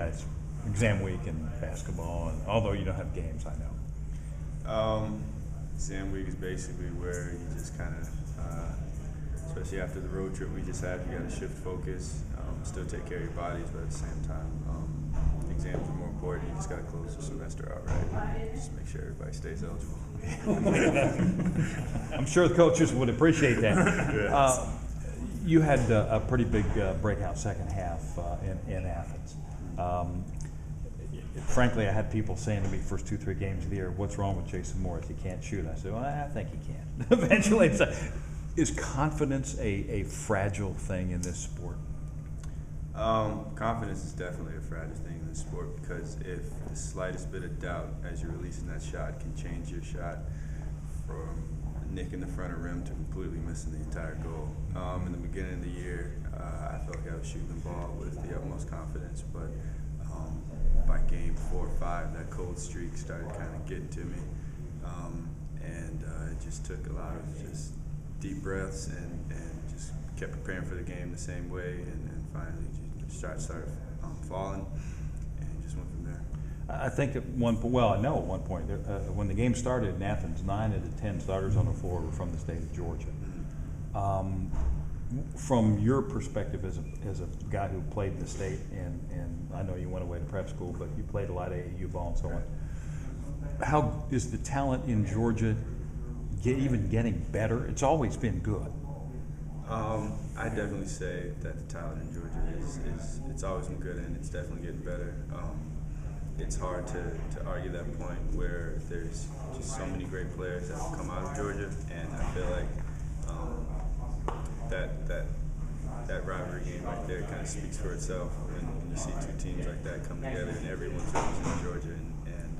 guys, exam week and basketball, and although you don't have games, I know. Exam week is basically where you just kind of, especially after the road trip we just had, you got to shift focus, still take care of your bodies, but at the same time, exams are more important. You just got to close the semester out right. Just make sure everybody stays eligible. I'm sure the coaches would appreciate that. You had a pretty big breakout second half in Athens. Frankly, I had people saying to me first 2-3 games of the year, "What's wrong with Jason Morris? He can't shoot." I said, "Well, I think he can." Eventually, is confidence a fragile thing in this sport? Confidence is definitely a fragile thing in this sport, because if the slightest bit of doubt as you're releasing that shot can change your shot from nicking the front of rim to completely missing the entire goal. In the beginning of the year, I felt like I was shooting the ball with the utmost confidence, but by game 4 or 5, that cold streak started kind of getting to me, and it just took a lot of just deep breaths and just kept preparing for the game the same way, and finally started falling, and just went from there. I think at one point, well, I know at one point, when the game started in Athens, 9 of the 10 starters on the floor were from the state of Georgia. From your perspective as a guy who played in the state, and I know you went away to prep school, but you played a lot of AAU ball and so on, how is the talent in Georgia even getting better? It's always been good. I definitely say that the talent in Georgia it's always been good, and it's definitely getting better. It's hard to argue that point where there's just so many great players that have come out of Georgia, and I feel like that rivalry game right there kind of speaks for itself when you see two teams like that come together and everyone's representing Georgia, and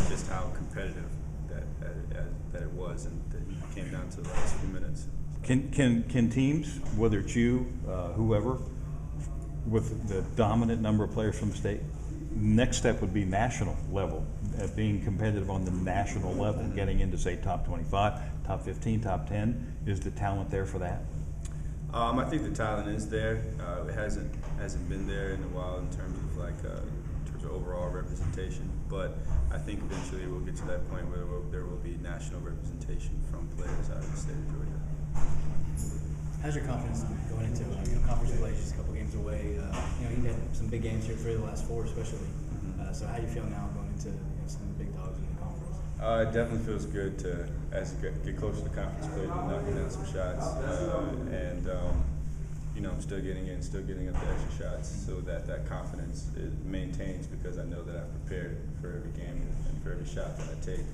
just how competitive that it was, and that it came down to the last few minutes. Can teams, whether it's you, whoever, with the dominant number of players from the state, next step would be national level, being competitive on the national level, getting into, say, top 25, top 15, top 10. Is the talent there for that? I think the talent is there. It hasn't been there in a while in terms of overall representation, but I think eventually we'll get to that point where there will be national representation from players out of the state of Georgia. How's your confidence going into conference play, just a couple games away? You had some big games here for the last 4, especially. So how do you feel now going into some of the big dogs in the conference? It definitely feels good to, as you get closer to conference play, to knocking down some shots, and I'm still getting up the extra shots, so that confidence maintains, because I know that I've prepared for every game and for every shot that I take.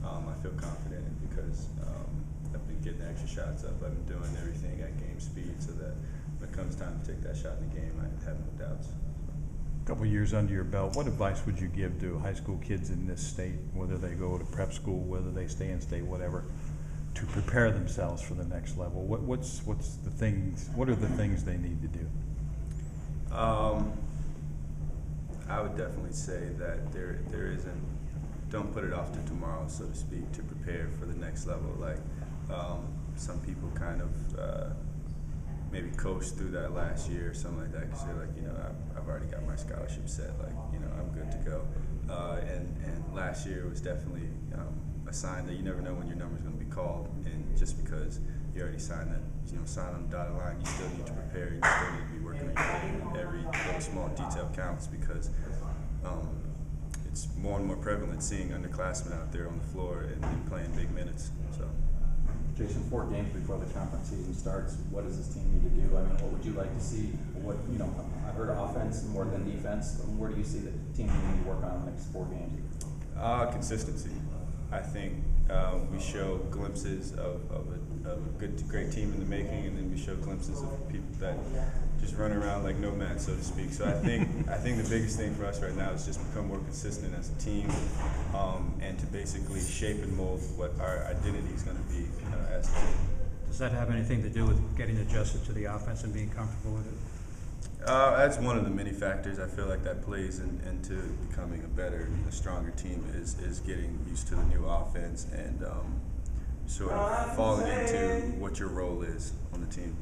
I feel confident because I've been getting the extra shots up. I've been doing everything at game speed, so that when it comes time to take that shot in the game, I have no doubts. A couple years under your belt, what advice would you give to high school kids in this state, whether they go to prep school, whether they stay in state, whatever, to prepare themselves for the next level? What are the things they need to do? I would definitely say that there isn't. Don't put it off to tomorrow, so to speak, to prepare for the next level. Like some people kind of maybe coast through that last year or something like that, because they're like, I've already got my scholarship set, like, I'm good to go. And last year was definitely a sign that you never know when your number's going to be called, and just because you already signed that, sign on the dotted line, you still need to prepare, you still need to be working on your game. Every little small detail counts, because it's more and more prevalent seeing underclassmen out there on the floor and playing big minutes. So, Jason, 4 games before the conference season starts, what does this team need to do? I mean, what would you like to see? I heard offense more than defense. Where do you see the team needing to work on in the next 4 games? Consistency. I think we show glimpses of a great team in the making, and then we show glimpses of people that just run around like nomads, so to speak. So I think the biggest thing for us right now is just become more consistent as a team, and to basically shape and mold what our identity is going to be as a team. Does that have anything to do with getting adjusted to the offense and being comfortable with it? That's one of the many factors. I feel like that plays into becoming a stronger team is getting used to the new offense and sort of falling into what your role is on the team.